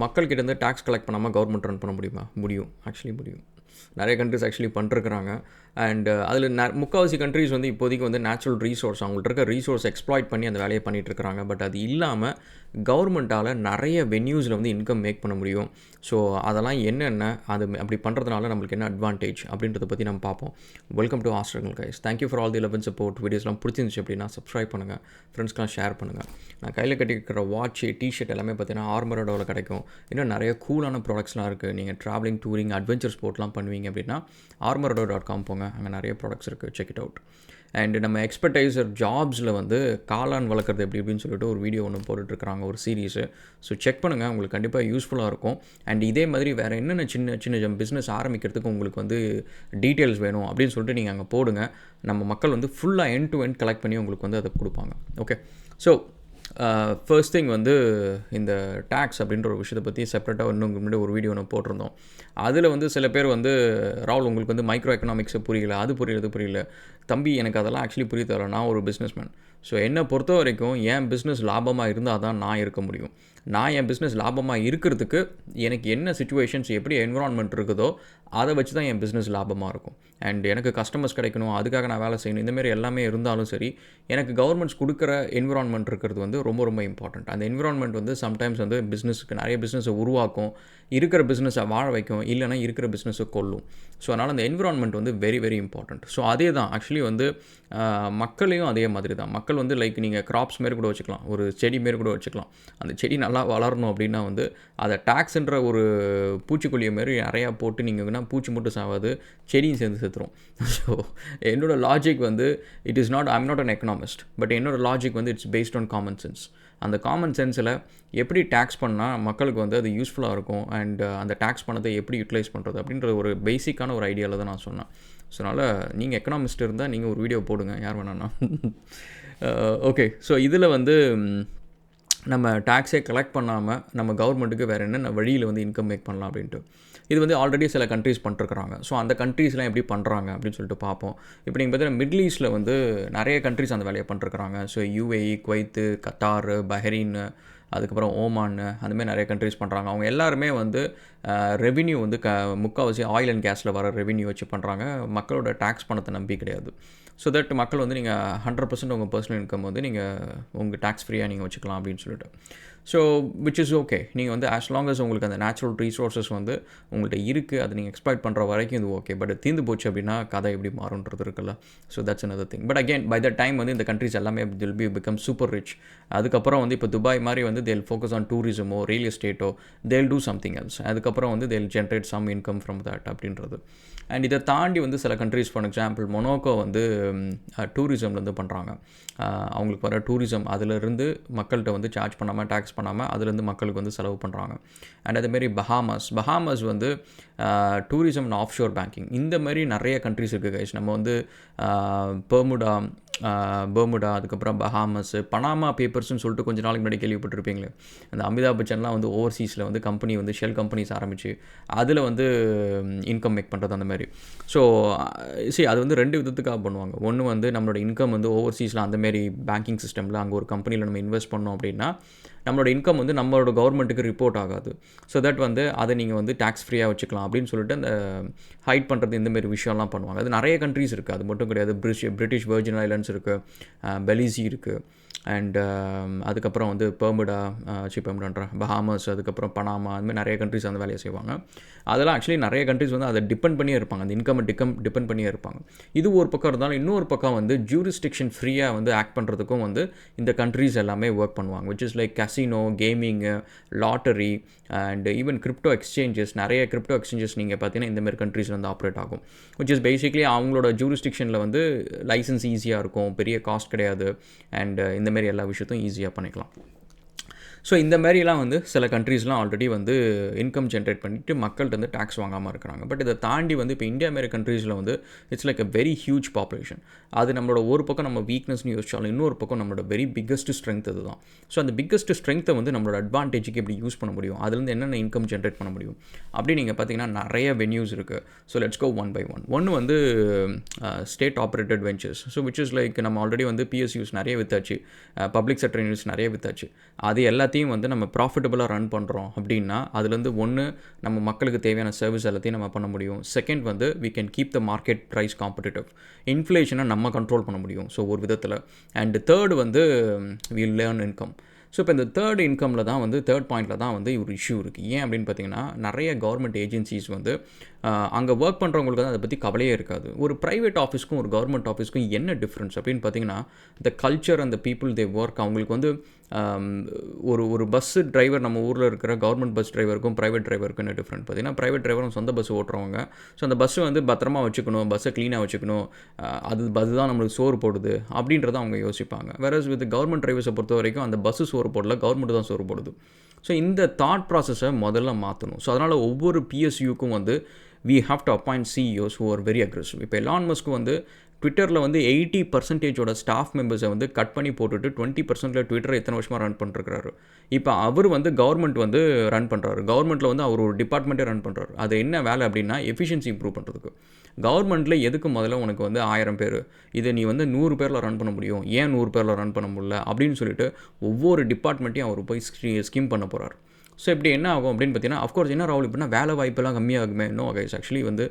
மக்கள்கிட்டேருந்து tax collect பண்ணாமல் government run பண்ண முடியுமா? முடியும். ஆக்சுவலி முடியும். நிறைய கண்ட்ரிஸ் ஆக்சுவலி பண்ணிருக்கிறாங்க. அண்ட் அதில் முக்கால்வாசி கண்ட்ரிஸ் வந்து இப்போதைக்கு வந்து நேச்சுரல் ரீசோர்ஸ் அவங்கள்ட்ட இருக்க ரீசோர்ஸ் எக்ஸ்ப்ளாய்ட் பண்ணி அந்த வேலையை பண்ணிகிட்ருக்காங்க. பட் அது இல்லாமல் கவர்மெண்ட்டால் நிறைய வென்யூஸில் வந்து இன்கம் மேக் பண்ண முடியும். ஸோ அதெல்லாம் என்னென்ன, அது அப்படி பண்ணுறதுனால நம்மளுக்கு என்ன அட்வான்டேஜ் அப்படின்றத பற்றி நம்ம பார்ப்போம். வெல்கம் டு ஆஸ்ட்ரகல் guys. Thank you for all the 11 support. வீடியோஸ்லாம் பிடிச்சிருந்துச்சு அப்படின்னா சப்ஸ்கிரைப் பண்ணுங்கள், ஃப்ரெண்ட்ஸ்க்கெலாம் ஷேர் பண்ணுங்கள். நான் கையில் கட்டிக்கிற வாட்ச், டிஷர்ட் எல்லாமே பார்த்தீங்கன்னா ஆர்மரோடவில் கிடைக்கும். இன்னும் நிறைய கூலான ப்ராடக்ட்ஸ்லாம் இருக்குது. நீங்கள் ட்ராவலிங், டூரிங், அட்வென்ச்சர் ஸ்போர்ட்லாம் பண்ணுவீங்க அப்படின்னா armorado.com போங்க. அங்கே நிறைய ப்ராடக்ட்ஸ் இருக்குது, செக் இட் அவுட். அண்டு நம்ம எக்ஸ்பர்டைசர் ஜாப்ஸில் வந்து காளான் வளர்க்குறது எப்படி எப்படின்னு சொல்லிட்டு ஒரு வீடியோ ஒன்று போட்டுட்ருக்குறாங்க, ஒரு சீரீஸு. ஸோ செக் பண்ணுங்கள், உங்களுக்கு கண்டிப்பாக யூஸ்ஃபுல்லாக இருக்கும். அண்ட் இதே மாதிரி வேறு என்னென்ன சின்ன சின்ன பிஸ்னஸ் ஆரம்பிக்கிறதுக்கு உங்களுக்கு வந்து டீட்டெயில்ஸ் வேணும் அப்படின்னு சொல்லிட்டு நீங்கள் அங்கே போடுங்க. நம்ம மக்கள் வந்து ஃபுல்லாக எண்ட் டு எண்ட் கலெக்ட் பண்ணி உங்களுக்கு வந்து அதை கொடுப்பாங்க. ஓகே, ஸோ ஃபர்ஸ்ட் திங் வந்து இந்த டேக்ஸ் அப்படின்ற ஒரு விஷயத்தை பற்றி செப்பரேட்டாக இன்னும் முன்னாடி ஒரு வீடியோ ஒன்று போட்டிருந்தோம். அதில் வந்து சில பேர் வந்து ராகுல் உங்களுக்கு வந்து மைக்ரோ எக்கனாமிக்ஸை புரியல, அது புரியல. தம்பி, எனக்கு அதெல்லாம் ஆக்சுவலி புரிய தரல. நான் ஒரு பிஸ்னஸ்மேன். ஸோ என்னை பொறுத்த வரைக்கும் என் பிஸ்னஸ் லாபமாக இருந்தால் தான் நான் இருக்க முடியும். நான் என் பிஸ்னஸ் லாபமாக இருக்கிறதுக்கு எனக்கு என்ன சிச்சுவேஷன்ஸ், எப்படி என்விரான்மெண்ட் இருக்குதோ அதை வச்சு தான் என் பிஸ்னஸ் லாபமாக இருக்கும். அண்ட் எனக்கு கஸ்டமர்ஸ் கிடைக்கணும், அதுக்காக நான் வேலை செய்யணும், இந்தமாரி எல்லாமே இருந்தாலும் சரி, எனக்கு கவர்மெண்ட்ஸ் கொடுக்குற என்விரான்மெண்ட் இருக்கிறது வந்து ரொம்ப ரொம்ப இம்பார்ட்டண்ட். அந்த என்விரான்மெண்ட் வந்து சம்டைம்ஸ் வந்து பிஸ்னஸுக்கு நிறைய பிஸ்னஸை உருவாக்கும், இருக்கிற பிஸ்னஸை வாழ வைக்கும், இல்லைனா இருக்கிற பிஸ்னஸை கொல்லும். ஸோ அதனால் அந்த என்விரான்மெண்ட் வந்து வெரி வெரி இம்பார்ட்டண்ட். ஸோ அதே தான் ஆக்சுவலி வந்து மக்களையும் அதே மாதிரி தான். மக்கள் வந்து லைக் நீங்கள் கிராப்ஸ் மாரி கூட வச்சுக்கலாம், ஒரு செடி மாரி கூட வச்சுக்கலாம். அந்த செடி நல்லா வளரணும் அப்படின்னா வந்து அதை டேக்ஸ்ன்ற ஒரு பூச்சிக்கொல்லியை மாரி நிறையா போட்டு நீங்கள் பூச்சி மட்டும் சாவாது, செடியும் சேர்ந்து செத்துரும். ஸோ என்னோடய லாஜிக் வந்து it is not, I am not an economist, but என்னோடய லாஜிக் வந்து it's based on common sense. அந்த காமன் சென்ஸில் எப்படி டேக்ஸ் பண்ணால் மக்களுக்கு வந்து அது யூஸ்ஃபுல்லாக இருக்கும், அண்ட் அந்த டேக்ஸ் பணத்தை எப்படி யூட்டிலைஸ் பண்ணுறது அப்படின்ற ஒரு பேசிக்கான ஒரு ஐடியாவில் தான் நான் சொன்னேன். ஸோ அதனால் நீங்கள் எக்கனாமிஸ்ட் இருந்தால் நீங்கள் ஒரு வீடியோ போடுங்க, யார் வேணான்னா. ஓகே, ஸோ இதில் வந்து நம்ம டேக்ஸே கலெக்ட் பண்ணாமல் நம்ம கவர்மெண்ட்டுக்கு வேறு என்னென்ன வழியில் வந்து இன்கம் மேக் பண்ணலாம் அப்படின்ட்டு. இது வந்து ஆல்ரெடி சில கண்ட்ரீஸ் பண்ணிருக்கிறாங்க. ஸோ அந்த கண்ட்ரீஸ்லாம் எப்படி பண்ணுறாங்க அப்படின்னு சொல்லிட்டு பார்ப்போம். இப்போ நீங்கள் பார்த்தீங்கன்னா மிடில் ஈஸ்ட்டில் வந்து நிறைய கண்ட்ரிஸ் அந்த வேலையை பண்ணிருக்கிறாங்க. So UAE, Kuwait, Qatar, Bahrain, அதுக்கப்புறம் ஓமான், அந்தமாதிரி நிறைய கண்ட்ரிஸ் பண்ணுறாங்க. அவங்க எல்லாருமே வந்து ரெவின்யூ வந்து முக்கால்வாசி ஆயில் அண்ட் கேஸில் வர ரெவின்யூ வச்சு பண்ணுறாங்க. மக்களோட டேக்ஸ் பணத்தை நம்பி கிடையாது. ஸோ தட் மக்கள் வந்து நீங்கள் 100% உங்கள் பர்சனல் இன்கம் வந்து நீங்கள் உங்கள் டேக்ஸ் ஃப்ரீயாக நீங்கள் வச்சுக்கலாம் அப்படின்னு சொல்லிட்டு. So which is okay. நீங்கள் வந்து ஆஸ் லாங் அஸ் உங்களுக்கு அந்த நேச்சுரல் ரீசோர்ஸஸ் வந்து உங்கள்கிட்ட இருக்குது, அதை நீங்கள் எக்ஸ்ப்ளாய்ட் பண்ணுற வரைக்கும் இது ஓகே. பட் தீர்ந்து போச்சு அப்படின்னா கதை எப்படி மாறுன்றது இருக்குல்ல. So that's another thing. But again by the time வந்து இந்த கண்ட்ரிஸ் எல்லாமே வில் பிகம் சூப்பர் ரிச். அதுக்கப்புறம் வந்து இப்போ துபாய் மாதிரி வந்து தேல் ஃபோக்கஸ் ஆன் டூரிசமோ ரியல் எஸ்டேட்டோ, தேல் டூ சம்திங் எல்ஸ். அதுக்கப்புறம் வந்து they'll generate some income from that அப்படின்றது. அண்ட் இதை தாண்டி வந்து சில கண்ட்ரிஸ், ஃபார் எக்ஸாம்பிள் மொனாக்கோ வந்து டூரிசம்லேருந்து பண்ணுறாங்க. அவங்களுக்கு வர டூரிசம் அதிலிருந்து மக்கள்கிட்ட வந்து சார்ஜ் பண்ணாமல், டேக்ஸ் பண்ணாமல் அதுலேருந்து மக்களுக்கு வந்து செலவு பண்ணுறாங்க. அண்ட் அதேமாரி பஹாமஸ் வந்து tourism and half sure banking, இந்த மாதிரி நிறைய கண்ட்ரிஸ் இருக்குது கைஸ். நம்ம வந்து பெர்முடா, அதுக்கப்புறம் பஹாமஸ், பனாமா பேப்பர்ஸ்னு சொல்லிட்டு கொஞ்சம் நாளைக்கு முன்னாடி கேள்விப்பட்டிருப்பீங்களே. அந்த அமிதாப் பச்சன்லாம் வந்து ஓவர்சீஸில் வந்து கம்பெனி வந்து ஷெல் கம்பெனிஸ் ஆரம்பித்து அதில் வந்து இன்கம் மேக் பண்ணுறது அந்த மாதிரி. ஸோ அது வந்து 2 விதத்துக்காக பண்ணுவாங்க. ஒன்று வந்து நம்மளோட இன்கம் வந்து ஓவர்சீஸில் அந்தமாரி பேங்கிங் சிஸ்டமில் அங்கே ஒரு கம்பெனியில் நம்ம இன்வெஸ்ட் பண்ணோம் அப்படின்னா நம்மளோட இன்கம் வந்து நம்மளோட கவர்மெண்ட்டுக்கு ரிப்போர்ட் ஆகாது. ஸோ தட் வந்து அதை நீங்கள் வந்து டேக்ஸ் ஃப்ரீயாக வச்சுக்கலாம் அப்படின்னு சொல்லிட்டு அந்த ஹைட் பண்ணுறது, இந்தமாரி விஷயம்லாம் பண்ணுவாங்க. அது நிறைய கண்ட்ரிஸ் இருக்குது, அது மட்டும் கிடையாது. பிரிட்டிஷ் வெர்ஜின் ஐலண்ட்ஸ் இருக்குது, பெலிசி இருக்குது, அண்ட் அதுக்கப்புறம் வந்து பஹாமஸ், அதுக்கப்புறம் பனாமா, அதுமாதிரி நிறைய கண்ட்ரிஸ் அந்த வேலையை செய்வாங்க. அதெல்லாம் ஆக்சுவலி நிறைய கண்ட்ரிஸ் வந்து அதை டிபெண்ட் பண்ணியே இருப்பாங்க, அந்த இன்கம் டிபெண்ட் பண்ணியே இருப்பாங்க. இது ஒரு பக்கம் இருந்தாலும் இன்னொரு பக்கம் வந்து ஜூரிஸ்டிக்ஷன் ஃப்ரீயாக வந்து ஆக்ட் பண்ணுறதுக்கும் வந்து இந்த கண்ட்ரிஸ் எல்லாமே ஒர்க் பண்ணுவாங்க. Which is like casino, கேமிங்கு, lottery and even crypto exchanges. நிறைய கிரிப்டோ எக்ஸ்சேஞ்சஸ் நீங்கள் பார்த்தீங்கன்னா இந்தமாரி கண்ட்ரிஸில் வந்து ஆப்ரேட் ஆகும். விச் இஸ் பேசிக்லி அவங்களோட ஜூரிஸ்டிக்ஷனில் வந்து லைசன்ஸ் ஈஸியாக இருக்கும், பெரிய காஸ்ட் கிடையாது, அண்ட் இந்தமாரி எல்லா விஷயத்தையும் ஈஸியாக பண்ணிக்கலாம். ஸோ இந்த மாதிரிலாம் வந்து சில கண்ட்ரீஸ்லாம் ஆல்ரெடி வந்து இன்கம் ஜென்ரேட் பண்ணிவிட்டு மக்கள்கிட்ட வந்து டேக்ஸ் வாங்காமல் இருக்கிறாங்க. பட் இதை தாண்டி வந்து இப்போ இந்தியா மாரி கண்ட்ரீஸில் வந்து it's like a very huge population. அது நம்மளோட ஒரு பக்கம் நம்ம வீக்னஸ்னு யோசிச்சாலும் இன்னொரு பக்கம் நம்மளோட வெரி பிக்கஸ்ட் ஸ்ட்ரென்த் அது தான். ஸோ அந்த பிக்கஸ்ட் ஸ்ட்ரென்த்தை வந்து நம்மளோட அட்வான்டேஜுக்கு எப்படி யூஸ் பண்ண முடியும், அதுலேருந்து என்னென்ன இன்கம் ஜென்ரேட் பண்ண முடியும் அப்படி நீங்கள் பார்த்தீங்கன்னா நிறைய வென்யூஸ் இருக்குது. So let's go one by one. ஒன்று வந்து state operated ventures. So which is like நம்ம ஆல்ரெடி வந்து PSUs நிறைய வித்தாச்சு, பப்ளிக் செக்டர் யூனிட்ஸ் நிறைய வித்தாச்சு. அது எல்லாத்தையும் எல்லாத்தையும் வந்து நம்ம ப்ராஃபிட்டபுளாக ரன் பண்ணுறோம் அப்படின்னா அதுலேருந்து ஒன்று நம்ம மக்களுக்கு தேவையான சர்வீஸ் எல்லாத்தையும் நம்ம பண்ண முடியும். செகண்ட் வந்து we can keep the market price competitive. இன்ஃப்ளேஷனை நம்ம கண்ட்ரோல் பண்ண முடியும் ஸோ ஒரு விதத்தில். அண்ட் தேர்டு வந்து we'll learn income. ஸோ இப்போ இந்த தேர்ட் இன்கமில் தான் வந்து தேர்ட் பாயிண்டில் தான் வந்து ஒரு இஷ்யூ இருக்குது. ஏன் அப்படின்னு பார்த்தீங்கன்னா நிறைய கவர்மெண்ட் ஏஜென்சிஸ் வந்து அங்கே ஒர்க் பண்ணுறவங்களுக்கு தான் அதை பற்றி கவலையே இருக்காது. ஒரு ப்ரைவேட் ஆஃபீஸ்க்கும் ஒரு கவர்மெண்ட் ஆஃபீஸ்க்கும் என்ன டிஃப்ரென்ஸ் அப்படின்னு பார்த்தீங்கன்னா the culture and the people they work. அவங்களுக்கு வந்து ஒரு பஸ்ஸு டிரைவர் நம்ம ஊரில் இருக்கிற கவர்மெண்ட் பஸ் டிரைவருக்கும் ப்ரைவேட் டிரைவருக்கும் என்ன டிஃப்ரெண்ட் பார்த்தீங்கன்னா ப்ரைவேட் டிரைவரும் சொந்த பஸ் ஓட்டுறவங்க. ஸோ அந்த பஸ்ஸை வந்து பத்திரமா வச்சுக்கணும், பஸ்ஸை க்ளீனாக வச்சுக்கணும், அதுதான் நம்மளுக்கு சோறு போடுது அப்படின்றத அவங்க யோசிப்பாங்க. வேறஸ் வித் கவர்மெண்ட் டிரைவர்ஸை பொறுத்த வரைக்கும் அந்த பஸ்ஸு சோறு போடல, கவர்மெண்ட் தான் சோறு போடுது. ஸோ இந்த தாட் ப்ராசஸை முதல்ல மாற்றணும். ஸோ அதனால் ஒவ்வொரு பிஎஸ்யூக்கும் வந்து we have to appoint CEOs who are very aggressive. இப்போ எலான் மஸ்க் வந்து ட்விட்டரில் வந்து 80% ஸ்டாஃப் மெம்பர்ஸை வந்து கட் பண்ணி போட்டுட்டு 20% ட்விட்டரை எத்தனை வருஷமாக ரன் பண்ணிருக்கிறாரு. இப்போ அவர் வந்து கவர்மெண்ட் வந்து ரன் பண்ணுறாரு. கவர்மெண்ட்டில் வந்து அவர் ஒரு டிபார்ட்மெண்ட்டே ரன் பண்ணுறாரு. அது என்ன வேலை அப்படின்னா எஃபிஷியன்சி இம்ப்ரூவ் பண்ணுறதுக்கு. கவர்மெண்ட்டில் எதுக்கு முதல்ல உனக்கு வந்து 1000 பேர், இதை நீ வந்து 100 பேரில் ரன் பண்ண முடியும், ஏன் 100 பேரில் ரன் பண்ண முடியல அப்படின்னு சொல்லிட்டு ஒவ்வொரு டிபார்ட்மெண்ட்டையும் அவர் போய் ஸ்கீம் பண்ண போகிறார். ஸோ இப்படி என்ன ஆகும் அப்படின்னு பார்த்தீங்கன்னா அஃப்கோர்ஸ் என்ன ராகுல் இப்படின்னா வேலை வாய்ப்பெல்லாம் கம்மியாகுமே. இன்னும் கைஸ் ஆக்சுவலி வந்து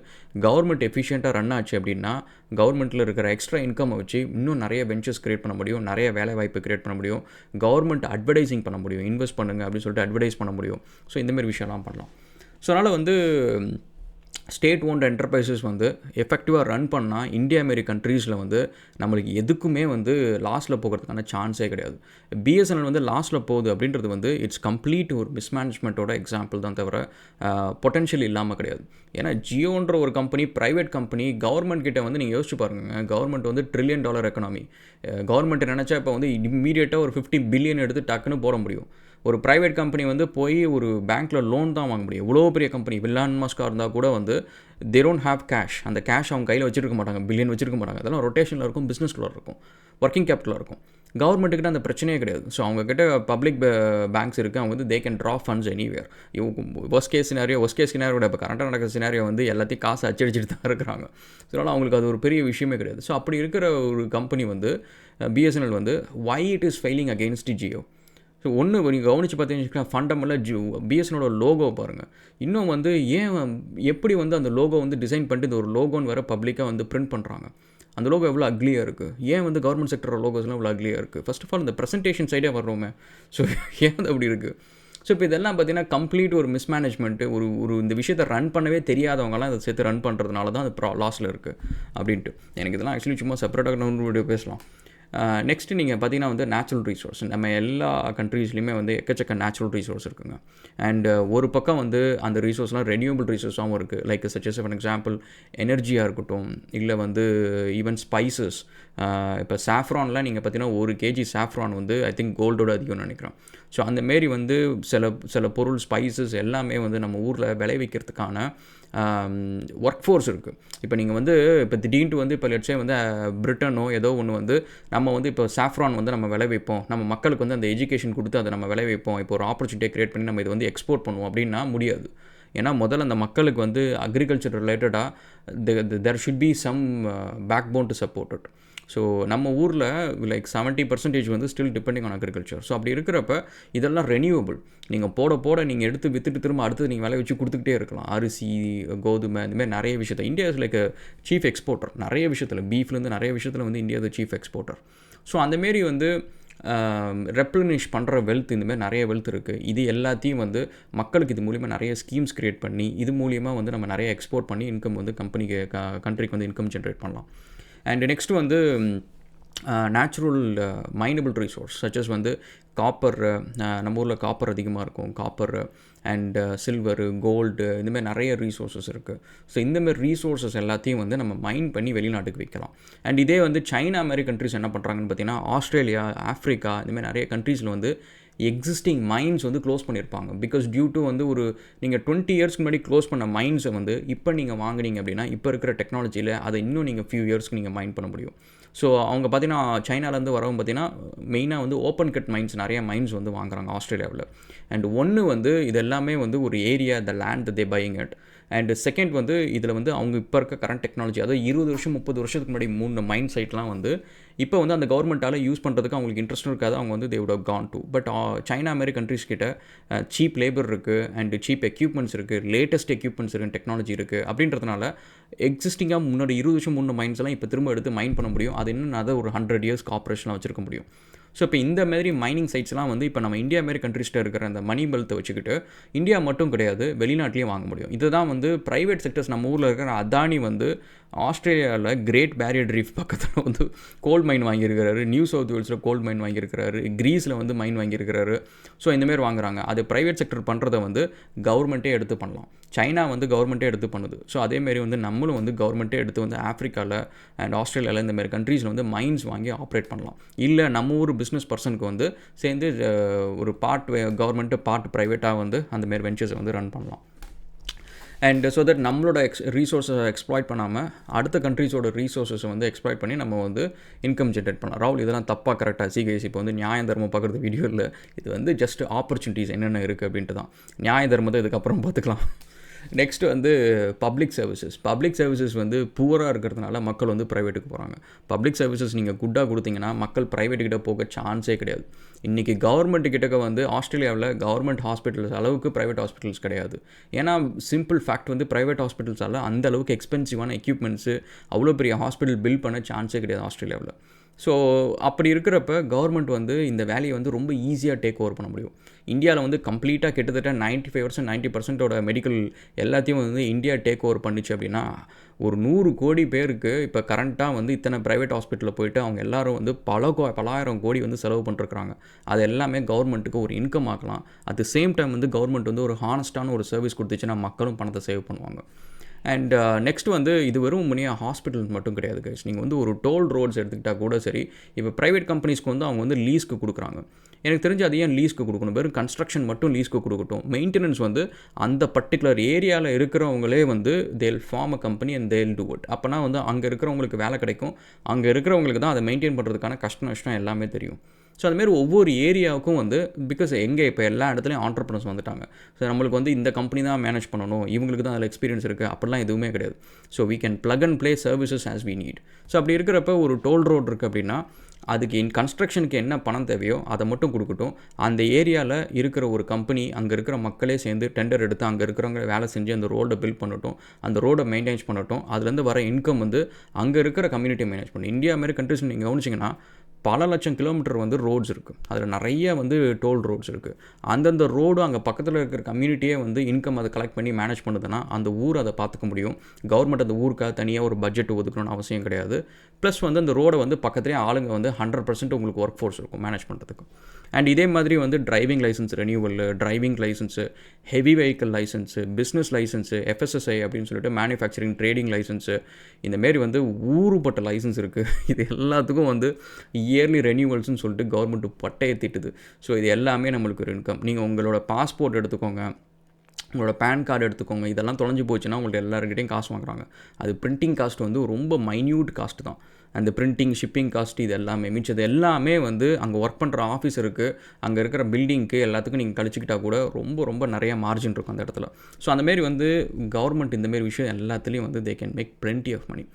கவர்மெண்ட் எஃபிஷியண்ட்டாக ரன் ஆச்சு அப்படின்னா கவர்மெண்ட்டில் இருக்கிற எக்ஸ்ட்ரா இன்கம் வச்சு இன்னும் நிறைய வெஞ்சர்ஸ் கிரியேட் பண்ண முடியும், நிறைய வேலை வாய்ப்பு கிரியேட் பண்ண முடியும், கவர்மெண்ட் அட்வர்டைசிங் பண்ண முடியும், இன்வெஸ்ட் பண்ணுங்க அப்படின்னு சொல்லிட்டு அட்வர்டைஸ் பண்ண முடியும். ஸோ இந்தமாதிரி விஷயம்லாம் பண்ணலாம். ஸோ அதனால் வந்து ஸ்டேட் ஓன்ட் என்டர்பிரைசஸ் வந்து எஃபெக்டிவாக ரன் பண்ணால் இந்தியா மாரி கண்ட்ரீஸில் வந்து நம்மளுக்கு எதுக்குமே வந்து லாஸில் போகிறதுக்கான சான்ஸே கிடையாது. பிஎஸ்என்எல் வந்து லாஸில் போகுது அப்படின்றது வந்து இட்ஸ் கம்ப்ளீட் ஒரு மிஸ்மேனேஜ்மெண்ட்டோட எக்ஸாம்பிள் தான் தவிர பொட்டென்ஷியல் இல்லாமல் கிடையாது. ஏன்னா ஜியோன்ற ஒரு கம்பெனி ப்ரைவேட் கம்பெனி கவர்மெண்ட் கிட்ட வந்து நீங்கள் யோசிச்சு பாருங்க. கவர்மெண்ட் வந்து $1 trillion எக்கனாமி. கவர்மெண்ட் நினச்சா இப்போ வந்து இம்மீடியட்டாக ஒரு 50 பில்லியன் எடுத்து டக்குன்னு போட முடியும். ஒரு ப்ரைவேட் கம்பெனி வந்து போய் ஒரு பேங்க்கில் லோன் தான் வாங்க முடியும். இவ்வளோ பெரிய கம்பெனி எலான் மஸ்காக இருந்தால் கூட வந்து தே டோன்ட் ஹேவ் கேஷ். அந்த கேஷ் அவங்க கையில் வச்சுருக்க மாட்டாங்க, பில்லியன் வச்சுருக்க மாட்டாங்க. அதெல்லாம் ரொட்டேஷனில் இருக்கும், பிஸ்னஸ்குள்ளே இருக்கும், ஒர்க்கிங் கேபிட்டலில் இருக்கும். கவர்மெண்ட்டுக்கிட்ட அந்த பிரச்சனையே கிடையாது. ஸோ அவங்கக்கிட்ட பப்ளிக் பேங்க்ஸ் இருக்குது, அவங்க வந்து they can draw funds anywhere. Worst case சினாரியோட இப்போ கரண்ட்டாக நடக்கிற சினாரியோ வந்து எல்லாத்தையும் காசு அச்சடிச்சிட்டு தான் இருக்கிறாங்க. ஸோ அதனால் அவங்களுக்கு அது ஒரு பெரிய விஷயமே கிடையாது. ஸோ அப்படி இருக்கிற ஒரு கம்பெனி வந்து பிஎஸ்என்எல் வந்து why it is failing against Jio. So ஒன்று நீங்கள் கவனித்து பார்த்தீங்கன்னா ஃபண்டமெண்டலாக பிஎஸ்என்னோட லோகோ பாருங்கள். இன்னும் வந்து ஏன் எப்படி வந்து அந்த லோகோ வந்து டிசைன் பண்ணிட்டு இந்த ஒரு லோகோன்னு வேறு பப்ளிக்காக வந்து பிரிண்ட் பண்ணுறாங்க. அந்த லோகோ எவ்வளோ அக்லியாக இருக்குது. ஏன் வந்து கவர்மெண்ட் செக்டரோட லோகோஸ்லாம் எவ்வளோ அக்லியாக இருக்குது. ஃபர்ஸ்ட் ஆஃப் ஆல் இந்த ப்ரெசன்டேஷன் சைடே வர்றோமே. ஸோ ஏன் அப்படி இருக்குது. ஸோ இப்போ இதெல்லாம் பார்த்தீங்கன்னா கம்ப்ளீட் ஒரு மிஸ்மேனேஜ்மெண்ட்டு. ஒரு இந்த விஷயத்தை ரன் பண்ணவே தெரியாதவங்களாம் அதை சேர்த்து ரன் பண்ணுறதுனால தான் அது லாஸில் இருக்குது அப்படின்ட்டு. எனக்கு இதெல்லாம் ஆக்சுவலி சும்மா செப்பரேட்டாக வீடியோ பேசலாம். நெக்ஸ்ட்டு நீங்கள் பார்த்தீங்கன்னா வந்து நேச்சுரல் ரிசோர்ஸ். நம்ம எல்லா கண்ட்ரீஸ்லையுமே வந்து எக்கச்சக்க நேச்சுரல் ரிசோர்ஸ் இருக்குங்க. அண்ட் ஒரு பக்கம் வந்து அந்த ரிசோர்ஸ்லாம் ரெனியூபிள் ரிசோர்ஸாகவும் இருக்குது. லைக் சச்சஸ் ஃபார் எக்ஸாம்பிள் எனர்ஜியாக இருக்கட்டும், இல்லை வந்து ஈவன் ஸ்பைசஸ். இப்போ சாஃப்ரான்லாம் நீங்கள் பார்த்தீங்கன்னா 1 kg சாஃப்ரான் வந்து ஐ திங்க் கோல்டோட அதிகம்னு நினைக்கிறேன். ஸோ அந்தமாரி வந்து சில பொருள் ஸ்பைசஸ் எல்லாமே வந்து நம்ம ஊரில் விளைவிக்கிறதுக்கான ஒர்க் ஃபோர்ஸ் இருக்குது. இப்போ நீங்கள் வந்து இப்போ திடீர்னு வந்து இப்போ லெட்ஸே வந்து பிரிட்டனோ ஏதோ ஒன்று வந்து நம்ம வந்து இப்போ சாஃப்ரான் வந்து நம்ம விளைவிப்போம், நம்ம மக்களுக்கு வந்து அந்த எஜுகேஷன் கொடுத்து அதை நம்ம விளைவிப்போம், இப்போ ஒரு ஆப்பர்ச்சுனிட்டியை க்ரியேட் பண்ணி நம்ம இதை வந்து எக்ஸ்போர்ட் பண்ணுவோம் அப்படின்னா முடியாது. ஏன்னா முதல்ல அந்த மக்களுக்கு வந்து அக்ரிகல்ச்சர் ரிலேட்டடாக there should be some backbone to support it. So நம்ம ஊரில் லைக் 70% வந்து still depending on agriculture. So அப்படி இருக்கிறப்ப இதெல்லாம் ரெனியூவபிள். நீங்கள் போட நீங்கள் எடுத்து விற்றுட்டு திரும்ப அடுத்து நீங்கள் விலை வச்சு கொடுத்துக்கிட்டே இருக்கலாம். அரிசி, கோதுமை, இந்தமாதிரி நிறைய விஷயத்தை India is like chief exporter. நிறைய விஷயத்தில் பீஃப்லேருந்து நிறைய விஷயத்தில் வந்து India is chief exporter. So அந்தமாரி வந்து ரெப்ளனிஷ் பண்ணுற வெல்த், இந்தமாதிரி நிறைய வெல்த் இருக்குது. இது எல்லாத்தையும் வந்து மக்களுக்கு இது மூலிமா நிறைய ஸ்கீம்ஸ் க்ரியேட் பண்ணி இது மூலிமா வந்து நம்ம நிறைய எக்ஸ்போர்ட் பண்ணி இன்கம் வந்து கண்ட்ரிக்கு வந்து இன்கம் ஜென்ரேட் பண்ணலாம். அண்ட் நெக்ஸ்ட் வந்து நேச்சுரல் மைனபிள் ரிசோர்ஸ் சச்சஸ் வந்து காப்பர். நம்ம ஊரில் காப்பர் அதிகமாக இருக்கும். காப்பர் அண்ட் சில்வரு, கோல்டு, இந்தமாதிரி நிறைய ரீசோர்ஸஸ் இருக்குது. ஸோ இந்தமாதிரி ரீசோர்ஸஸ் எல்லாத்தையும் வந்து நம்ம மைன் பண்ணி வெளிநாட்டுக்கு வைக்கலாம். அண்ட் இதே வந்து சைனா மாதிரி கண்ட்ரிஸ் என்ன பண்ணுறாங்கன்னு பார்த்தீங்கன்னா ஆஸ்திரேலியா, ஆஃப்ரிக்கா, இந்தமாதிரி நிறைய கண்ட்ரீஸில் வந்து எக்ஸிஸ்டிங் மைன்ஸ் வந்து க்ளோஸ் பண்ணியிருப்பாங்க. பிகாஸ் டியூ டு வந்து ஒரு நீங்கள் 20 இயர்ஸ்க்கு முன்னாடி க்ளோஸ் பண்ண மைன்ஸை வந்து இப்போ நீங்கள் வாங்குனீங்க அப்படின்னா இப்போ இருக்கிற டெக்னாலஜியில் அதை இன்னும் நீங்கள் ஃபியூ இயர்ஸ்க்கு நீங்கள் மைன் பண்ண முடியும். ஸோ அவங்க பார்த்தீங்கன்னா சைனாலேருந்து வரவும் பார்த்தீங்கன்னா மெயினாக வந்து ஓப்பன் கட் மைன்ஸ் நிறைய மைன்ஸ் வந்து வாங்குறாங்க ஆஸ்திரேலியாவில். அண்ட் ஒன்று வந்து இது எல்லாமே வந்து ஒரு area the land they buying it. And second வந்து இதில் வந்து அவங்க இப்போ இருக்க கரண்ட் டெக்னாலஜி, அதாவது 20 வருஷம் 30 வருஷத்துக்கு முன்னாடி 3 மைண்ட் சைட்லாம் வந்து இப்போ வந்து அந்த கவர்மெண்ட்டால் யூஸ் பண்ணுறதுக்கு அவங்களுக்கு இன்ட்ரெஸ்ட்டும் இருக்காது. அவங்க வந்து they would have gone to. But China மாதிரி கண்ட்ரீஸ் கிட்ட சீப் லேபர் இருக்குது அண்ட் சீப் எக்யூப்மெண்ட்ஸ் இருக்குது, லேட்டஸ்ட் எக்யூப்மெண்ட்ஸ் இருக்குது, டெக்னாலஜி இருக்குது. அப்படின்றதுனால எக்ஸிஸ்டிங்காக முன்னாடி 20 வருஷம் முன்ன மைண்ட்ஸ் எல்லாம் இப்போ திரும்ப எடுத்து மைண்ட் பண்ண முடியும். அது இன்னும் அதை ஒரு 100 இயர்ஸ்க்கு ஆப்ரேஷனாக வச்சிருக்க முடியும். ஸோ இப்போ இந்த மாதிரி மைனிங் சைட்ஸ்லாம் வந்து இப்போ நம்ம இந்தியா மாரி கண்ட்ரீஸ்ட்டு இருக்கிற அந்த மணி பெல்த்தை வச்சுக்கிட்டு இந்தியா மட்டும் கிடையாது, வெளிநாட்டிலையும் வாங்க முடியும். இதுதான் வந்து ப்ரைவேட் செக்டர்ஸ். நம்ம ஊரில் இருக்கிற அதானி வந்து ஆஸ்திரேலியாவில் கிரேட் பேரியர் ரீஃப் பக்கத்தில் வந்து கோல் மைன் வாங்கியிருக்கிறாரு, நியூ சவுத் வேல்ஸில் கோல் மைன் வாங்கியிருக்கிறாரு, கிரீஸில் வந்து மைன் வாங்கியிருக்கிறாரு. ஸோ இந்தமாரி வாங்குறாங்க. அது ப்ரைவேட் செக்டர் பண்ணுறதை வந்து கவர்மெண்ட்டே எடுத்து பண்ணலாம். சைனா வந்து கவர்மெண்ட்டே எடுத்து பண்ணுது. ஸோ அதேமாரி வந்து நம்மளும் வந்து கவர்மெண்ட்டே எடுத்து வந்து ஆஃப்ரிக்காவில் அண்ட் ஆஸ்திரேலியாவில் இந்தமாரி கண்ட்ரீஸில் வந்து மைன்ஸ் வாங்கி ஆப்ரேட் பண்ணலாம். இல்லை நம்ம ஊர் பிஸ்னஸ் பர்சனுக்கு வந்து சேர்ந்து ஒரு பார்ட் கவர்மெண்ட்டு பார்ட் ப்ரைவேட்டாக வந்து அந்தமாரி வெஞ்சர்ஸை வந்து ரன் பண்ணலாம். அண்ட் ஸோ தட் நம்மளோட ரீசோர்ஸை எக்ஸ்ப்ளாய்ட் பண்ணாமல் அடுத்த கண்ட்ரீஸோட ரீசோர்ஸஸை வந்து எக்ஸ்ப்ளாய்ட் பண்ணி நம்ம வந்து இன்கம் ஜென்ரேட் பண்ணலாம். ராகுல் இதெல்லாம் தப்பாக கரெக்டாக சிகைஸ் இப்போ வந்து நியாய தர்மம் பார்க்குறது வீடியோ இல்லை, இது வந்து ஜஸ்ட் ஆப்பர்ச்சுனிட்டிஸ் என்னென்ன இருக்குது அப்படின்ட்டு தான். நியாய தர்மத்தை இதுக்கப்புறம் பார்த்துக்கலாம். நெக்ஸ்ட் வந்து பப்ளிக் சர்வீசஸ் வந்து புவராக இருக்கிறதுனால மக்கள் வந்து ப்ரைவேட்டுக்கு போகிறாங்க. பப்ளிக் சர்வீசஸ் நீங்கள் குட்டாக கொடுத்தீங்கன்னா மக்கள் ப்ரைவேட்டுக்கிட்ட போக சான்ஸே கிடையாது. இன்றைக்கி கவர்மெண்ட்டு கிட்டக்க வந்து ஆஸ்திரேலியாவில் கவர்மெண்ட் ஹாஸ்பிட்டல்ஸ் அளவுக்கு ப்ரைவேட் ஹாஸ்பிட்டல்ஸ் கிடையாது. ஏன்னா சிம்பிள் ஃபேக்ட் வந்து ப்ரைவேட் ஹாஸ்பிட்டல்ஸால் அந்த அளவுக்கு எக்ஸ்பென்சிவான எக்யூப்மெண்ட்ஸு அவ்வளோ பெரிய ஹாஸ்பிட்டல் பில்ட் பண்ண சான்ஸே கிடையாது ஆஸ்திரேலியாவில். ஸோ அப்படி இருக்கிறப்ப கவர்மெண்ட் வந்து இந்த வேலையை வந்து ரொம்ப ஈஸியாக டேக் ஓவர் பண்ண முடியும். இந்தியாவில் வந்து கம்ப்ளீட்டாக கிட்டத்தட்ட 95% 90% மெடிக்கல் எல்லாத்தையும் வந்து இந்தியா டேக் ஓவர் பண்ணிச்சு அப்படின்னா ஒரு 100 கோடி பேருக்கு இப்போ கரண்ட்டாக வந்து இத்தனை ப்ரைவேட் ஹாஸ்பிட்டலில் போயிட்டு அவங்க எல்லோரும் வந்து பலாயிரம் கோடி வந்து செலவு பண்ணிருக்கிறாங்க. அது எல்லாமே கவர்மெண்ட்டுக்கு ஒரு இன்கம் ஆக்கலாம். அட் த சேம் டைம் வந்து கவர்மெண்ட் வந்து ஒரு ஹானஸ்ட்டான ஒரு சர்வீஸ் கொடுத்துச்சுன்னா மக்களும் பணத்தை சேவ் பண்ணுவாங்க. அண்ட் நெக்ஸ்ட் வந்து இது வெறும் முனியாக ஹாஸ்பிட்டல்ஸ் மட்டும் கிடையாது கைஸ். நீங்கள் வந்து ஒரு டோல் ரோட்ஸ் எடுத்துக்கிட்டால் கூட சரி, இப்போ ப்ரைவேட் கம்பெனிஸ்க்கு வந்து அவங்க வந்து லீஸ்க்கு கொடுக்குறாங்க. எனக்கு தெரிஞ்சு அது ஏன் லீஸ்க்கு கொடுக்கணும், வெறும் கன்ஸ்ட்ரக்ஷன் மட்டும் லீஸ்க்கு கொடுக்கட்டும். மெயின்டெனன்ஸ் வந்து அந்த பர்டிகுலர் ஏரியாவில் இருக்கிறவங்களே வந்து they'll form a company and they'll do it. அப்போனா வந்து அங்கே இருக்கிறவங்களுக்கு வேலை கிடைக்கும். அங்கே இருக்கிறவங்களுக்கு தான் அதை மெயின்டைன் பண்ணுறதுக்கான கஷ்டம் நஷ்டம் எல்லாமே தெரியும். ஸோ அதுமாரி ஒவ்வொரு ஏரியாவுக்கும் வந்து பிகாஸ் எங்கே இப்போ எல்லா இடத்துலையும் ஆண்டர்ப்ரனர்ஸ் வந்துட்டாங்க. ஸோ நம்மளுக்கு வந்து இந்த கம்பெனி தான் மேனேஜ் பண்ணணும், இவங்களுக்கு தான் அதில் எக்ஸ்பீரியன்ஸ் இருக்குது, அப்படிலாம் எதுவுமே கிடையாது. So we can plug and play services as we need. So அப்படி இருக்கிறப்ப ஒரு டோல் ரோடு இருக்குது அப்படின்னா அதுக்கு கன்ஸ்ட்ரக்ஷனுக்கு என்ன பணம் தேவையோ அதை மட்டும் கொடுக்கட்டும். அந்த ஏரியாவில் இருக்கிற ஒரு கம்பெனி அங்கே இருக்கிற மக்களே சேர்ந்து டெண்டர் எடுத்து அங்கே இருக்கிறவங்க வேலை செஞ்சு அந்த ரோடை பில்ட் பண்ணட்டும், அந்த ரோடை மெயின்டைன் பண்ணட்டும். அதுலேருந்து வர இன்கம் வந்து அங்கே இருக்கிற கம்யூனிட்டியை மேனேஜ் பண்ணணும். இந்தியா மாதிரி கண்ட்ரிஸ் நீங்கள் கவனிச்சிங்கன்னா பல லட்சம் கிலோமீட்டர் வந்து ரோட்ஸ் இருக்குது. அதில் நிறைய வந்து டோல் ரோட்ஸ் இருக்குது. அந்தந்த ரோடு அங்கே பக்கத்தில் இருக்கிற கம்யூனிட்டியே வந்து இன்கம் அதை கலெக்ட் பண்ணி மேனேஜ் பண்ணுதுன்னா அந்த ஊர் அதை பார்த்துக்க முடியும். கவர்மெண்ட் அந்த ஊருக்காக தனியாக ஒரு பட்ஜெட் ஒதுக்கணும்னு அவசியம் கிடையாது. ப்ளஸ் வந்து அந்த ரோடை வந்து பக்கத்துலேயே ஆளுங்க வந்து 100% உங்களுக்கு ஒர்க் ஃபோர்ஸ் இருக்கும் மேனேஜ் பண்ணுறதுக்கு. அண்ட் இதே மாதிரி வந்து driving licence renewal, driving licence, heavy vehicle licence, business licence, FSSI அப்படின்னு சொல்லிட்டு மேனுஃபேக்சரிங் ட்ரேடிங் லைசன்ஸு, இந்தமாரி வந்து ஊறுபட்ட லைசன்ஸ் இருக்குது. இது எல்லாத்துக்கும் வந்து இயர்லி ரெனியூவல்ஸ்னு சொல்லிட்டு கவர்மெண்ட்டு பட்டையை திட்டுது. ஸோ இது எல்லாமே நம்மளுக்கு ஒரு இன்கம். நீங்கள் உங்களோட பாஸ்போர்ட் எடுத்துக்கோங்க, உங்களோட பேன் கார்டு எடுத்துக்கோங்க, இதெல்லாம் தொலைஞ்சு போச்சுன்னா உங்களுக்கு எல்லாருக்கிட்டையும் காசு வாங்குறாங்க. அது பிரிண்டிங் காஸ்ட் வந்து ரொம்ப மைன்யூட் காஸ்ட் தான். அந்த பிரிண்டிங், ஷிப்பிங் காஸ்ட், இது எல்லாமே மிச்சது எல்லாமே வந்து அங்கே ஒர்க் பண்ணுற ஆஃபீஸருக்கு, அங்கே இருக்கிற பில்டிங்க்கு எல்லாத்துக்கும் நீங்கள் கழிச்சிக்கிட்டால் கூட ரொம்ப நிறையா மார்ஜின் இருக்கும் அந்த இடத்துல. ஸோ அந்தமாரி வந்து கவர்மெண்ட் இந்தமாரி விஷயம் எல்லாத்துலேயும் வந்து they can make plenty of money.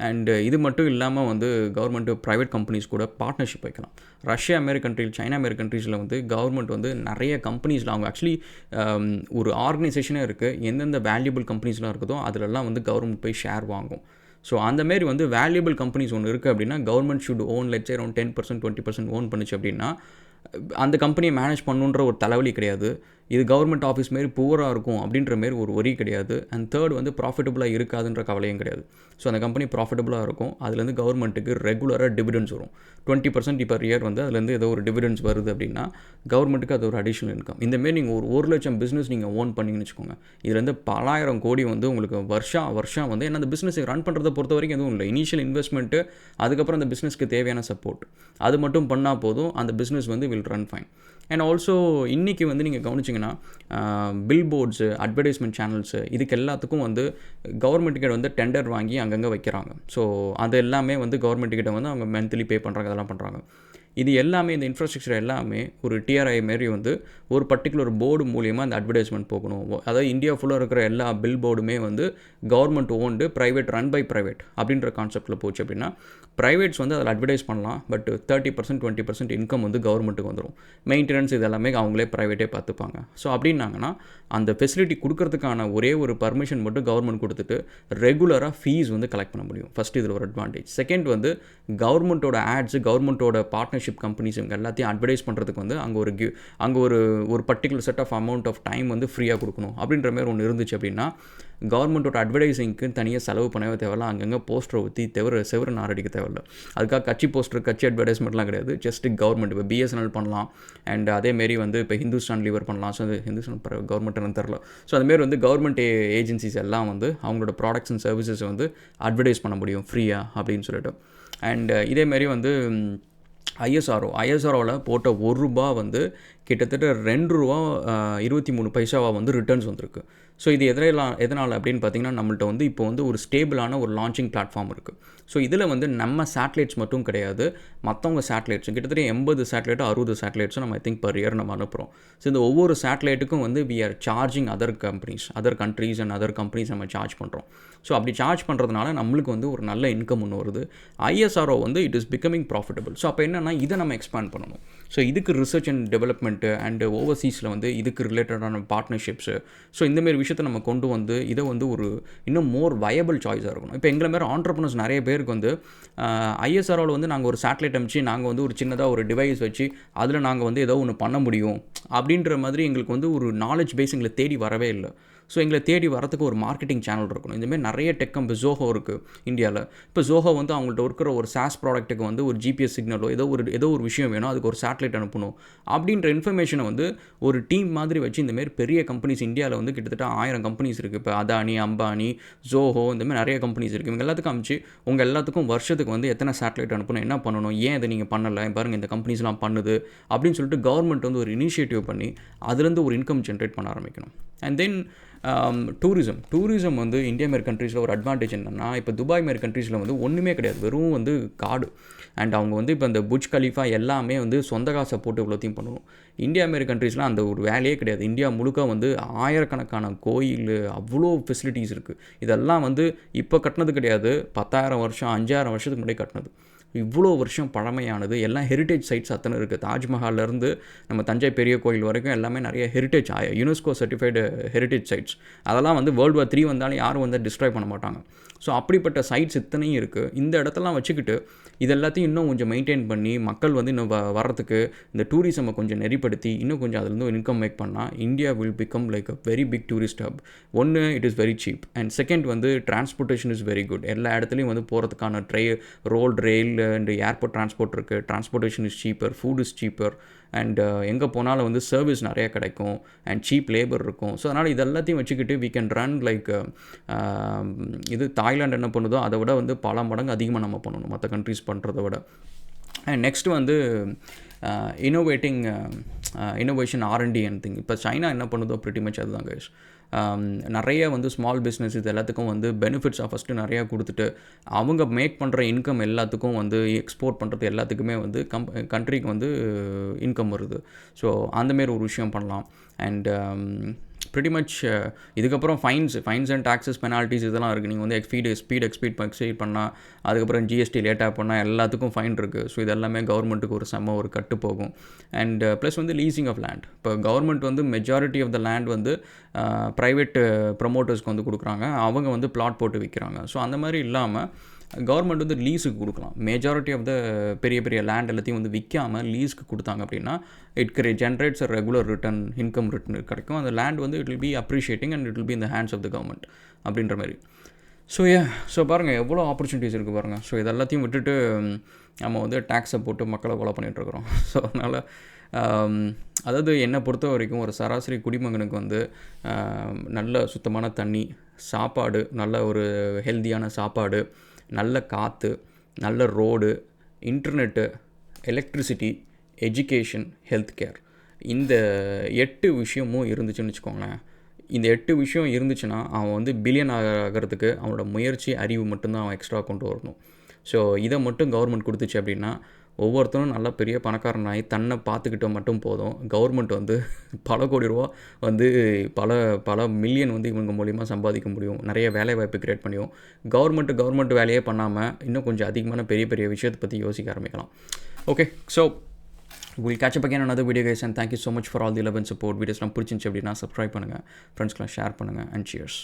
And இது மட்டும் இல்லாமல் வந்து கவர்மெண்ட்டு ப்ரைவேட் கம்பெனிஸ் கூட பார்ட்னர்ஷிப் வைக்கலாம். ரஷ்யா மாரி கண்ட்ரி, சைனா மாரி கண்ட்ரீஸில் வந்து கவர்மெண்ட் வந்து நிறைய கம்பெனிஸில் அவங்க ஆக்சுவலி ஒரு ஆர்கனைசேஷனே இருக்குது. எந்தெந்த வேல்யூபிள் கம்பெனிஸ்லாம் இருக்குதோ அதிலெல்லாம் வந்து கவர்மெண்ட் போய் ஷேர் வாங்கும். ஸோ அந்தமாரி வந்து வேல்யூபிள் கம்பெனிஸ் ஒன்று இருக்குது அப்படின்னா government should own let's around 10% 20% own பண்ணிச்சு அப்படின்னா அந்த கம்பெனியை மேனேஜ் பண்ணுன்ற ஒரு தலைவலி கிடையாது. இது கவர்மெண்ட் ஆஃபீஸ் மாரி புவராக இருக்கும் அப்படின்ற மாரி ஒரு ஒரி கிடையாது. அண்ட் தேர்ட் வந்து ப்ராஃபிட்டபுளாக இருக்காதுன்ற கவலையும் கிடையாது. ஸோ அந்த கம்பெனி ப்ராஃபிட்டபுளாக இருக்கும். அதுலேருந்து கவர்மெண்ட்டுக்கு ரெகுலராக டிவிடெண்ட்ஸ் வரும். 20% இப்போ இயர் வந்து அதுலேருந்து ஏதோ ஒரு டிவிடெண்ட்ஸ் வருது அப்படின்னா கவர்மெண்ட்டுக்கு அது ஒரு அடிஷ்னல் இன்கம். இந்தமாரி நீங்கள் ஒரு 1 லட்சம் பிஸ்னஸ் நீங்கள் ஓன் பண்ணிங்கன்னு வச்சுக்கோங்க. இதுலேருந்து பலாயிரம் கோடி வந்து உங்களுக்கு வருஷம் வந்து ஏன்னா அந்த பிஸ்னஸை ரன் பண்ணுறதை பொறுத்த வரைக்கும் எதுவும் இல்லை. இனிஷியல் இன்வெஸ்ட்மெண்ட்டு, அதுக்கப்புறம் அந்த பிஸ்னஸ்க்கு தேவையான சப்போர்ட், அது மட்டும் பண்ணால் போதும். அந்த பிஸ்னஸ் வந்து will run fine. And also இன்றைக்கி வந்து நீங்கள் கவனிச்சிங்கன்னா பில் போர்ட்ஸு, அட்வர்டைஸ்மெண்ட் சேனல்ஸு, இதுக்கு எல்லாத்துக்கும் வந்து கவர்மெண்ட்டுக்கிட்ட வந்து டெண்டர் வாங்கி அங்கங்கே வைக்கிறாங்க. ஸோ அது எல்லாமே வந்து கவர்மெண்ட்டுக்கிட்ட வந்து அவங்க மந்த்லி பே பண்ணுறாங்க, அதெல்லாம் பண்ணுறாங்க. இது எல்லாமே இந்த இன்ஃப்ராஸ்ட்ரக்சர் எல்லாமே ஒரு டிஆர்ஐ மாரி வந்து ஒரு பர்டிகுலர் போர்டு மூலியமாக அந்த அட்வர்டைஸ்மெண்ட் போகணும். அதாவது இந்தியா ஃபுல்லாக இருக்கிற எல்லா பில் போர்டுமே வந்து government owned, private run by private அப்படின்ற கான்செப்ட்டில் போச்சு அப்படின்னா ப்ரைவேட்ஸ் வந்து அதில் அட்வர்டைஸ் பண்ணலாம். பட் 30% 20% இன்கம் வந்து கவர்மெண்ட்டுக்கு வந்துடும். மெயின்டெனன்ஸ் இது எல்லாமே அவங்களே ப்ரைவேட்டே பார்த்துப்பாங்க. ஸோ அப்படின்னாங்கன்னா அந்த ஃபெசிலிட்டி கொடுக்கறதுக்கான ஒரே ஒரு பர்மிஷன் மட்டும் கவர்மெண்ட் கொடுத்துட்டு ரெகுலராக ஃபீஸ் வந்து கலெக்ட் பண்ண முடியும். ஃபஸ்ட் இதில் ஒரு அட்வான்டேஜ். செகண்ட் வந்து கவர்மெண்ட்டோட ஆட்ஸு, கவர்மெண்ட்டோட பார்ட்னர்ஷிப் கம்பெனிஸ் இவங்க எல்லாத்தையும் அட்வர்டைஸ் பண்ணுறதுக்கு வந்து அங்கே ஒரு particular set of amount of time வந்து ஃப்ரீயாக கொடுக்கணும் அப்படின்ற மாதிரி ஒன்று இருந்துச்சு அப்படின்னா கவர்மெண்ட்டோட அட்வர்டைஸிங்க்கு தனியாக செலவு பண்ணவே தேவையில்ல. அங்கங்கே போஸ்டரை ஊற்றி செவரு நாரடிக்க தேவையில்ல. அதுக்காக கட்சி போஸ்டர், கட்சி அட்வர்டைஸ்மெண்ட்லாம் கிடையாது. ஜஸ்ட் கவர்மெண்ட் இப்போ பிஎஸ்என்எல் பண்ணலாம். அண்ட் அதேமாரி வந்து இப்போ ஹிந்துஸ்தான் லீவர் பண்ணலாம். ஸோ அது ஹிந்துஸ்தான் கவர்மெண்ட்டுன்னு தெரில. ஸோ அதுமாரி வந்து கவர்மெண்ட் ஏஜென்சிஸ் எல்லாம் வந்து அவங்களோட ப்ராடக்ட்ஸ் அண்ட் சர்வீசஸ் வந்து அட்வர்டைஸ் பண்ண முடியும் ஃப்ரீயாக அப்படின்னு சொல்லிட்டு. அண்ட் இதேமாரி வந்து ஐஎஸ்ஆர்ஓவில் போட்ட ₹1 வந்து கிட்டத்தட்ட ₹2 23 பைசாவாக வந்து ரிட்டர்ன்ஸ் வந்திருக்கு. ஸோ இது எதனால் அப்படின்னு பார்த்தீங்கன்னா நம்மள்ட்ட வந்து இப்போ வந்து ஒரு ஸ்டேபிளான ஒரு லான்ச்சிங் பிளாட்ஃபார்ம் இருக்குது. ஸோ இதில் வந்து நம்ம சேட்டலைட்ஸ் மட்டும் கிடையாது, மற்றவங்க சேட்டலைட்ஸும் கிட்டத்தட்ட 80 சேட்டலைட்டோ 60 சேட்டலைட்ஸும் நம்ம ஐ திங்க் பர் இயர் நம்ம அனுப்புகிறோம். ஸோ இந்த ஒவ்வொரு சேட்டலைட்டுக்கும் வந்து we are charging other countries and other companies நம்ம சார்ஜ் பண்ணுறோம். ஸோ அப்படி சார்ஜ் பண்ணுறதுனால நம்மளுக்கு வந்து ஒரு நல்ல இன்கம் ஒன்று வருது. ஐஎஸ்ஆர்ஓ வந்து it is becoming profitable. So அப்போ என்னென்னா இதை நம்ம எக்ஸ்பேண்ட் பண்ணணும். ஸோ இதுக்கு ரிசர்ச் அண்ட் டெவலப்மெண்ட்டு அண்ட் ஓவர்சீஸில் வந்து இதுக்கு ரிலேட்டடான பார்ட்னர்ஷிப்ஸு, ஸோ இந்தமாரி விஷயத்தை நம்ம கொண்டு வந்து இதை வந்து ஒரு இன்னும் மோர் வயபிள் சாய்ஸாக இருக்கணும். இப்போ எங்களை மாரி ஆண்டர்ப்ரனர்ஸ் நிறைய பேருக்கு வந்து ஐஎஸ்ஆர்ஓவில் வந்து நாங்கள் ஒரு சேட்டலைட் அமைச்சு நாங்கள் வந்து ஒரு சின்னதாக ஒரு டிவைஸ் வச்சு அதில் நாங்கள் வந்து ஏதோ ஒன்று பண்ண முடியும் அப்படின்ற மாதிரி எங்களுக்கு வந்து ஒரு நாலேஜ் பேஸ் எங்களை தேடி வரவே இல்லை. ஸோ எங்களை தேடி வரத்துக்கு ஒரு மார்க்கெட்டிங் சேனல் இருக்கணும். இந்தமாதிரி நிறைய டெக் கம்பெனி ஜோஹோ இருக்குது இந்தியாவில். இப்போ ஜோஹோ வந்து அவங்கள்ட்ட இருக்கிற ஒரு சாஸ் ப்ராடக்ட்டுக்கு வந்து ஒரு ஜிபிஎஸ் சிக்னலோ ஏதோ ஒரு விஷயம் வேணும், அதுக்கு ஒரு சேட்டலைட் அனுப்பணும் அப்படின்ற இன்ஃபர்மேஷனை வந்து ஒரு டீம் மாதிரி வச்சு இந்தமாரி பெரிய கம்பெனிஸ் இந்தியாவில் வந்து கிட்டத்தட்ட 1000 கம்பெனிஸ் இருக்குது. இப்போ அதானி, அம்பானி, ஜோஹோ இந்தமாதிரி நிறைய கம்பெனிஸ் இருக்குது. இவங்க எல்லாத்துக்கும் அமைச்சு உங்கள் எல்லாத்துக்கும் வருஷத்துக்கு வந்து எத்தனை சேட்டலைட் அனுப்பணும், என்ன பண்ணணும், ஏன் இதை நீங்கள் பண்ணலை, பாருங்கள் இந்த கம்பெனிஸ்லாம் பண்ணுது அப்படின்னு சொல்லிட்டு கவர்மெண்ட் வந்து ஒரு இனிஷியேட்டிவ் பண்ணி அதுலேருந்து ஒரு இன்கம் ஜென்ரேட் பண்ண ஆரம்பிக்கணும். அண்ட் தென் டூரிசம் வந்து இந்தியா மாரி கண்ட்ரீஸில் ஒரு அட்வான்டேஜ் என்னென்னா, இப்போ துபாய் மாரி கண்ட்ரீஸில் வந்து ஒன்றுமே கிடையாது, வெறும் வந்து காடு. அண்ட் அவங்க வந்து இப்போ இந்த புஜ் கலீஃபா எல்லாமே வந்து சொந்த காசை போட்டு இவ்வளோத்தையும் பண்ணணும். இந்தியா மாரி கண்ட்ரீஸ்லாம் அந்த ஒரு வேலையே கிடையாது. இந்தியா முழுக்க வந்து ஆயிரக்கணக்கான கோயில், அவ்வளோ ஃபெசிலிட்டிஸ் இருக்குது. இதெல்லாம் வந்து இப்போ கட்டினது கிடையாது, 10,000 வருஷம் 5,000 வருஷத்துக்கு முன்னாடி கட்டினது. இவ்வளோ வருஷம் பழமையானது, எல்லாம் ஹெரிட்டேஜ் சைட்ஸ் அத்தனை இருக்குது. தாஜ்மஹால்லேருந்து நம்ம தஞ்சை பெரிய கோயில் வரைக்கும் எல்லாமே நிறைய heritage UNESCO certified heritage sides. அதெல்லாம் வந்து World War III வந்தாலும் யாரும் வந்து டிஸ்ட்ராய் பண்ண மாட்டாங்க. ஸோ அப்படிப்பட்ட சைட்ஸ் இத்தனையும் இருக்குது. இந்த இடத்தெல்லாம் வச்சுக்கிட்டு இது எல்லாத்தையும் இன்னும் கொஞ்சம் மெயின்டைன் பண்ணி மக்கள் வந்து இன்னும் வர்றதுக்கு இந்த டூரிசமை கொஞ்சம் நெறிப்படுத்தி இன்னும் கொஞ்சம் அதுலேருந்து இன்கம் மேக் பண்ணால் India will become like a very big tourist hub. ஒன்று, it is very cheap. And second வந்து டிரான்ஸ்போர்ட்டேஷன் இஸ் வெரி குட். எல்லா இடத்துலையும் வந்து போகிறதுக்கான road, rail and airport transport இருக்குது. Transportation is cheaper, food is cheaper. And எங்கே போனாலும் வந்து சர்வீஸ் நிறைய கிடைக்கும் அண்ட் சீப் லேபர் இருக்கும். ஸோ அதனால் இது எல்லாத்தையும் வச்சுக்கிட்டு வி கேன் ரன் லைக் இது தாய்லாந்து என்ன பண்ணுதோ அதை விட வந்து பல மடங்கு அதிகமாக நம்ம பண்ணணும் மற்ற கண்ட்ரிஸ் பண்ணுறதை விட. அண்ட் நெக்ஸ்ட் வந்து இன்னோவேஷன் R&D அண்ட் திங். இப்போ சைனா என்ன பண்ணுதோ ப்ரிட்டி மச் அதுதான் கைஸ். நிறைய வந்து ஸ்மால் பிஸ்னஸ் இது எல்லாத்துக்கும் வந்து பெனிஃபிட்ஸாக ஃபஸ்ட்டு நிறையா கொடுத்துட்டு அவங்க மேக் பண்ணுற இன்கம் எல்லாத்துக்கும் வந்து எக்ஸ்போர்ட் பண்ணுறது எல்லாத்துக்குமே வந்து கண்ட்ரிக்கு வந்து இன்கம் வருது. ஸோ அந்தமாரி ஒரு விஷயம் பண்ணலாம். அண்ட் ப்ரிட்டி மச் இதுக்கப்புறம் ஃபைன்ஸ் அண்ட் டாக்ஸஸ், பெனால்ட்டிஸ் இதெல்லாம் இருக்குது. நீங்கள் வந்து எக்ஸ்பீட் பண்ணால், அதுக்கப்புறம் ஜிஎஸ்டி லேட்டாக பண்ணால் எல்லாத்துக்கும் ஃபைன் இருக்குது. ஸோ இது எல்லாமே கவர்மெண்ட்டுக்கு ஒரு கட்டு போகும். அண்ட் ப்ளஸ் வந்து லீசிங் ஆஃப் லேண்ட். இப்போ கவர்மெண்ட் வந்து மெஜாரிட்டி ஆஃப் த லேண்ட் வந்து ப்ரைவேட் ப்ரமோட்டர்ஸ்க்கு வந்து கொடுக்குறாங்க, அவங்க வந்து பிளாட் போட்டு விற்கிறாங்க. ஸோ அந்த மாதிரி இல்லாமல் கவர்மெண்ட் வந்து லீஸுக்கு கொடுக்கலாம். மெஜாரிட்டி ஆஃப் த பெரிய லேண்ட் எல்லாத்தையும் வந்து விற்காமல் லீஸுக்கு கொடுத்தாங்க அப்படின்னா it generates a regular income return கிடைக்கும். அந்த லேண்ட் வந்து it will be appreciating and it will be in the hands of the government அப்படின்ற மாதிரி. ஸோ பாருங்கள் எவ்வளோ ஆப்பர்ச்சுனிட்டிஸ் இருக்குது பாருங்கள். ஸோ இதெல்லாத்தையும் விட்டுட்டு நம்ம வந்து டேக்ஸை போட்டு மக்களை கொலை பண்ணிகிட்ருக்குறோம். ஸோ அதனால் அதாவது என்னை பொறுத்த வரைக்கும் ஒரு சராசரி குடிமகனுக்கு வந்து நல்ல சுத்தமான தண்ணி, சாப்பாடு, நல்ல ஒரு ஹெல்த்தியான சாப்பாடு, நல்ல காற்று, நல்ல road, internet, electricity, education, health care, இந்த 8 விஷயமும் இருந்துச்சுன்னு வச்சுக்கோங்களேன். இந்த 8 விஷயம் இருந்துச்சுன்னா அவன் வந்து பில்லியன் ஆகிறதுக்கு அவனோட முயற்சி, அறிவு மட்டும்தான் அவன் எக்ஸ்ட்ரா கொண்டு வரணும். ஸோ இதை மட்டும் கவர்மெண்ட் கொடுத்துச்சு அப்படின்னா ஒவ்வொருத்தரும் நல்லா பெரிய பணக்காரனாகி தன்னை பார்த்துக்கிட்ட மட்டும் போதும். கவர்மெண்ட் வந்து பல கோடி ரூபா வந்து பல பல மில்லியன் வந்து இவங்க மூலிமா சம்பாதிக்க முடியும். நிறைய வேலைவாய்ப்பு கிரியேட் பண்ணியும் கவர்மெண்ட் வேலையே பண்ணாமல் இன்னும் கொஞ்சம் அதிகமான பெரிய பெரிய விஷயத்தை பற்றி யோசிக்க ஆரம்பிக்கலாம். Okay, so we'll catch up again another video guys, and thank you so much for all the love and support. வீடியோஸ்லாம் பிடிச்சிருந்துச்சு அப்படின்னா சப்ஸ்கிரைப் பண்ணுங்கள், ஃப்ரெண்ட்ஸ்க்கெலாம் ஷேர் பண்ணுங்கள், and cheers.